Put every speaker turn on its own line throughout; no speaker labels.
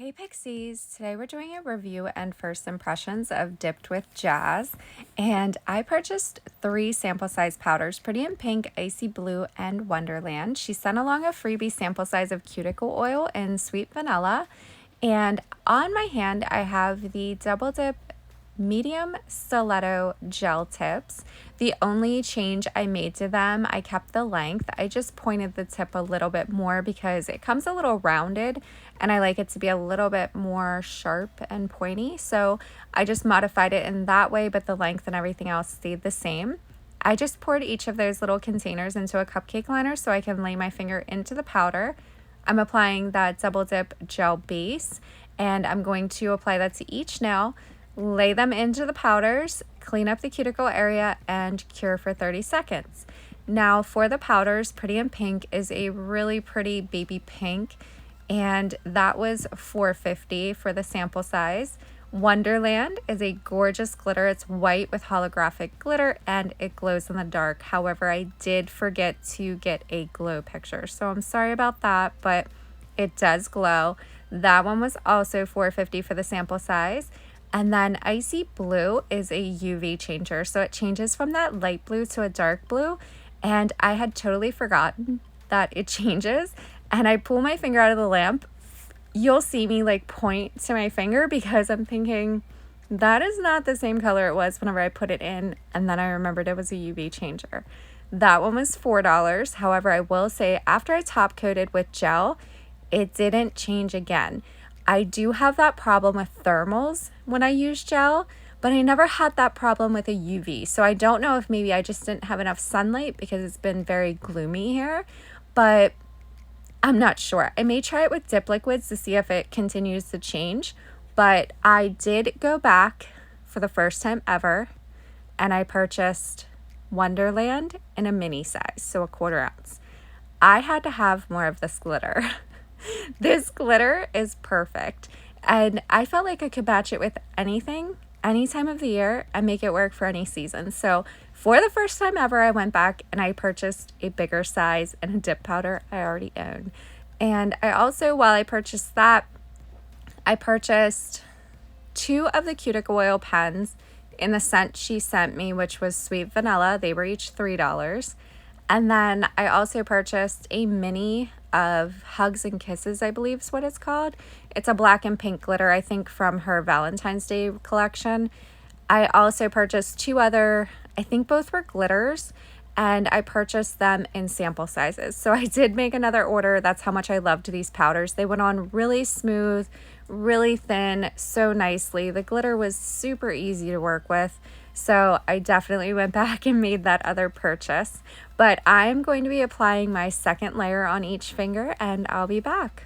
Hey Pixies! Today we're doing a review and first impressions of Dipped with Jazz, and I purchased 3 sample size powders, Pretty in Pink, Icy Blue, and Wonderland. She sent along a freebie sample size of cuticle oil and sweet vanilla, and on my hand I have the Double Dip medium stiletto gel tips. The only change I made to them, I kept the length. I just pointed the tip a little bit more because it comes a little rounded and I like it to be a little bit more sharp and pointy. So I just modified it in that way, but the length and everything else stayed the same. I just poured each of those little containers into a cupcake liner so I can lay my finger into the powder. I'm applying that Double Dip gel base and I'm going to apply that to each nail, lay them into the powders, clean up the cuticle area, and cure for 30 seconds. Now for the powders, Pretty in Pink is a really pretty baby pink, and that was $4.50 for the sample size. Wonderland is a gorgeous glitter. It's white with holographic glitter and it glows in the dark. However, I did forget to get a glow picture, so I'm sorry about that, but it does glow. That one was also $4.50 for the sample size. And then Icy Blue is a UV changer, so it changes from that light blue to a dark blue, and I had totally forgotten that it changes. And I pull my finger out of the lamp, you'll see me like point to my finger because I'm thinking that is not the same color it was whenever I put it in, and then I remembered it was a UV changer. That one was $4. However, I will say after I top coated with gel, it didn't change again. I do have that problem with thermals when I use gel, but I never had that problem with a UV. So I don't know if maybe I just didn't have enough sunlight because it's been very gloomy here, but I'm not sure. I may try it with dip liquids to see if it continues to change, but I did go back for the first time ever and I purchased Wonderland in a mini size, so a 1/4 ounce. I had to have more of this glitter. This glitter is perfect, and I felt like I could match it with anything, any time of the year, and make it work for any season. So for the first time ever, I went back and I purchased a bigger size and a dip powder I already own. And I also, while I purchased that, I purchased 2 of the cuticle oil pens in the scent she sent me, which was sweet vanilla. They were each $3. And then I also purchased a mini of Hugs and Kisses, I believe is what it's called. It's a black and pink glitter, I think from her Valentine's Day collection. I also purchased 2 other, I think both were glitters, and I purchased them in sample sizes. So I did make another order. That's how much I loved these powders. They went on really smooth, really thin, so nicely. The glitter was super easy to work with. So I definitely went back and made that other purchase. But I'm going to be applying my second layer on each finger and I'll be back.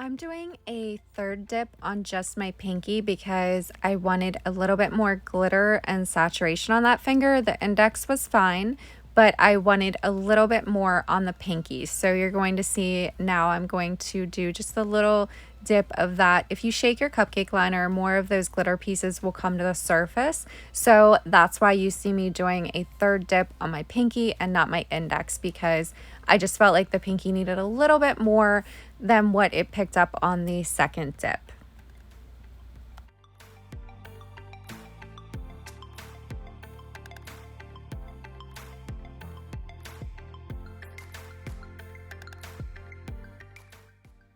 I'm doing a third dip on just my pinky because I wanted a little bit more glitter and saturation on that finger. The index was fine, but I wanted a little bit more on the pinky. So you're going to see now I'm going to do just a little dip of that. If you shake your cupcake liner, more of those glitter pieces will come to the surface. So that's why you see me doing a third dip on my pinky and not my index, because I just felt like the pinky needed a little bit more than what it picked up on the second dip.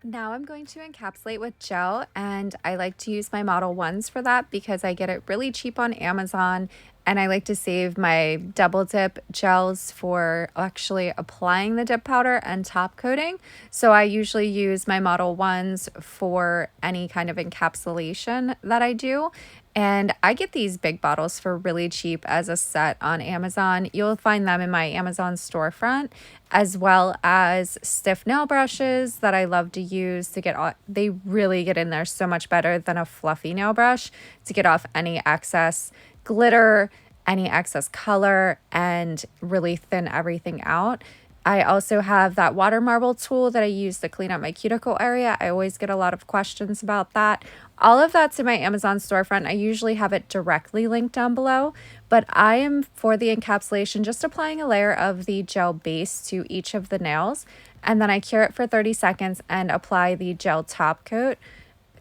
Now I'm going to encapsulate with gel, and I like to use my Model 1s for that because I get it really cheap on Amazon, and I like to save my double dip gels for actually applying the dip powder and top coating. So I usually use my Model 1s for any kind of encapsulation that I do. And I get these big bottles for really cheap as a set on Amazon. You'll find them in my Amazon storefront, as well as stiff nail brushes that I love to use to get off. They really get in there so much better than a fluffy nail brush to get off any excess glitter, any excess color, and really thin everything out. I also have that water marble tool that I use to clean up my cuticle area. I always get a lot of questions about that. All of that's in my Amazon storefront. I usually have it directly linked down below, but I am, for the encapsulation, just applying a layer of the gel base to each of the nails, and then I cure it for 30 seconds and apply the gel top coat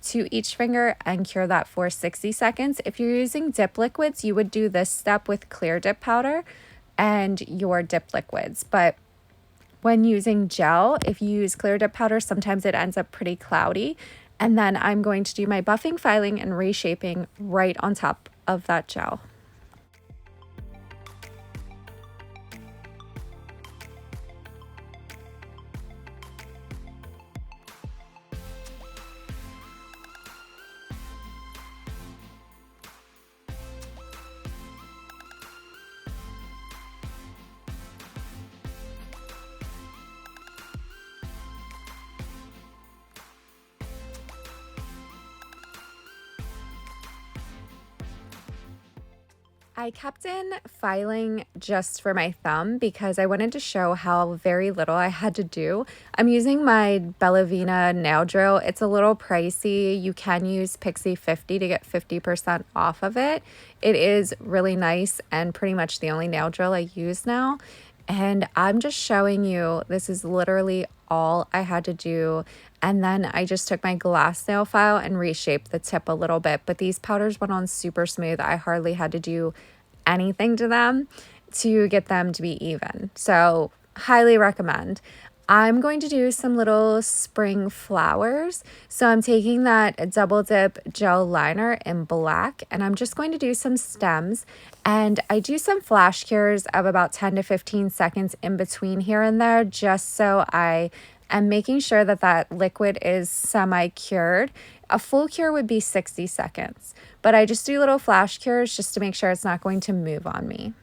to each finger and cure that for 60 seconds. If you're using dip liquids, you would do this step with clear dip powder and your dip liquids, but when using gel, if you use clear dip powder, sometimes it ends up pretty cloudy. And then I'm going to do my buffing, filing, and reshaping right on top of that gel. I kept in filing just for my thumb because I wanted to show how very little I had to do. I'm using my BellaVena Nail Drill. It's a little pricey. You can use Pixie 50 to get 50% off of it. It is really nice and pretty much the only nail drill I use now. And I'm just showing you, this is literally all I had to do. And then I just took my glass nail file and reshaped the tip a little bit. But these powders went on super smooth. I hardly had to do anything to them to get them to be even. So highly recommend. I'm going to do some little spring flowers. So I'm taking that double dip gel liner in black, and I'm just going to do some stems, and I do some flash cures of about 10 to 15 seconds in between here and there, just so I am making sure that that liquid is semi-cured. A full cure would be 60 seconds, but I just do little flash cures just to make sure it's not going to move on me.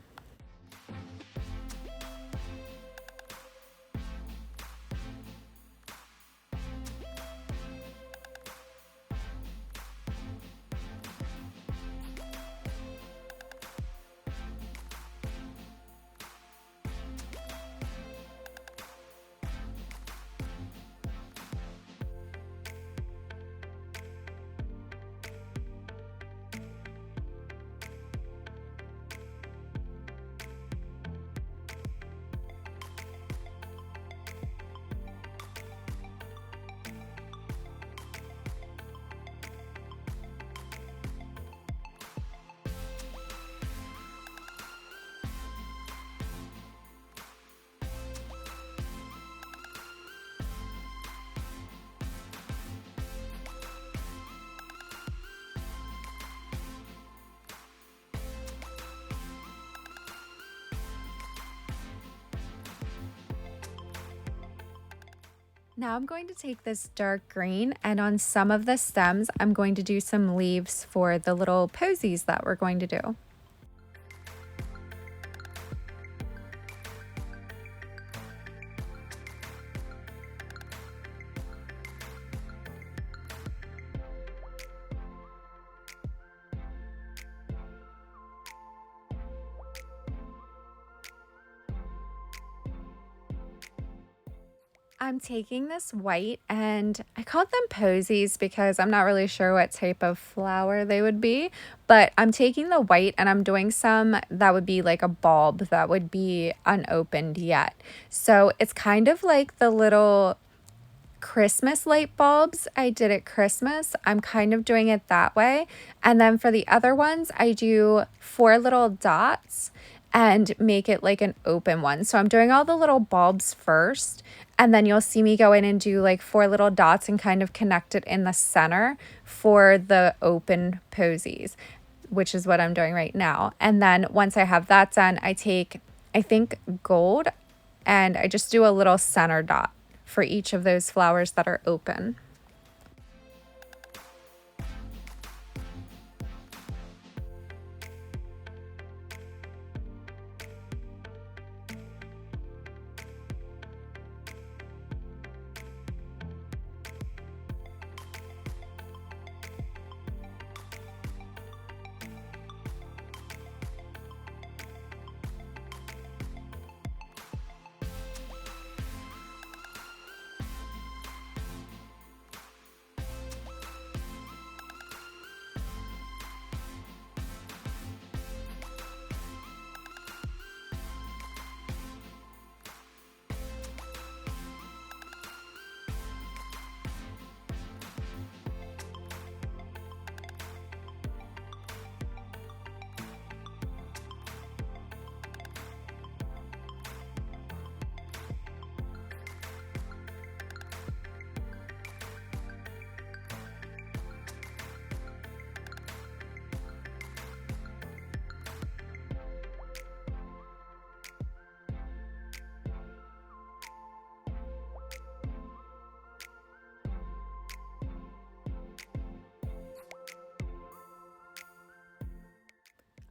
Now I'm going to take this dark green, and on some of the stems, I'm going to do some leaves for the little posies that we're going to do. I'm taking this white, and I called them posies because I'm not really sure what type of flower they would be, but I'm taking the white and I'm doing some that would be like a bulb that would be unopened yet. So it's kind of like the little Christmas light bulbs I did at Christmas. I'm kind of doing it that way. And then for the other ones, I do 4 little dots and make it like an open one. So I'm doing all the little bulbs first, and then you'll see me go in and do like 4 little dots and kind of connect it in the center for the open posies, which is what I'm doing right now. And then once I have that done, I take, I think, gold, and I just do a little center dot for each of those flowers that are open.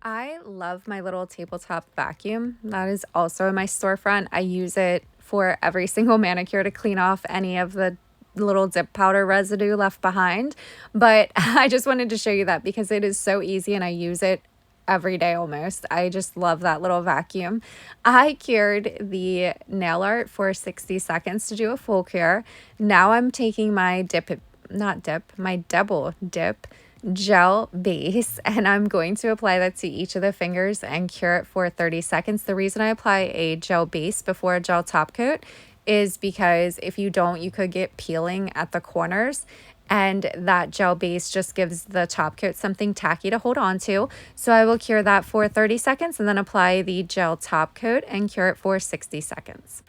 I love my little tabletop vacuum. That is also in my storefront. I use it for every single manicure to clean off any of the little dip powder residue left behind. But I just wanted to show you that because it is so easy and I use it every day almost. I just love that little vacuum. I cured the nail art for 60 seconds to do a full cure. Now I'm taking my my double dip gel base, and I'm going to apply that to each of the fingers and cure it for 30 seconds. The reason I apply a gel base before a gel top coat is because if you don't, you could get peeling at the corners, and that gel base just gives the top coat something tacky to hold on to. So I will cure that for 30 seconds and then apply the gel top coat and cure it for 60 seconds.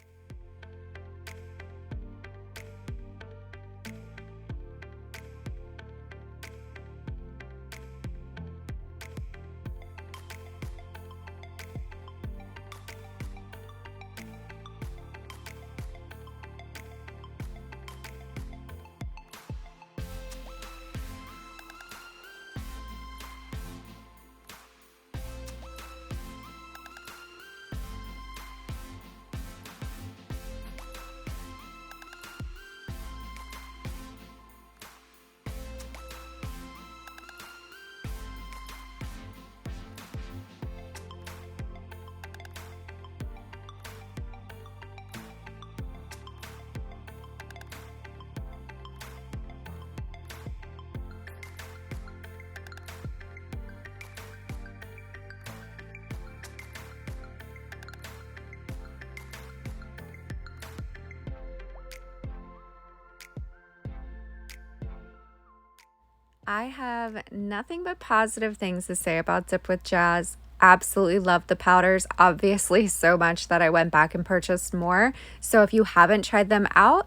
I have nothing but positive things to say about Dip with Jazz. Absolutely love the powders, obviously so much that I went back and purchased more. So if you haven't tried them out,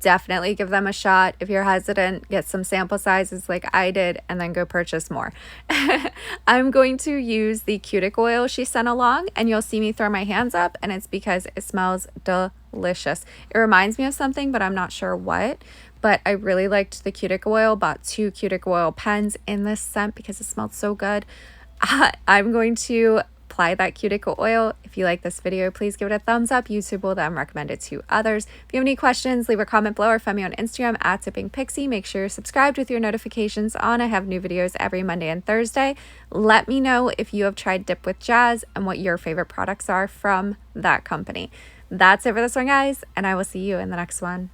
definitely give them a shot. If you're hesitant, get some sample sizes like I did and then go purchase more. I'm going to use the cuticle oil she sent along, and you'll see me throw my hands up, and it's because it smells delicious. It reminds me of something, but I'm not sure what. But I really liked the cuticle oil. Bought 2 cuticle oil pens in this scent because it smelled so good. I'm going to apply that cuticle oil. If you like this video, please give it a thumbs up. YouTube will then recommend it to others. If you have any questions, leave a comment below or find me on Instagram at dippingpixie. Make sure you're subscribed with your notifications on. I have new videos every Monday and Thursday. Let me know if you have tried Dip with Jazz and what your favorite products are from that company. That's it for this one, guys, and I will see you in the next one.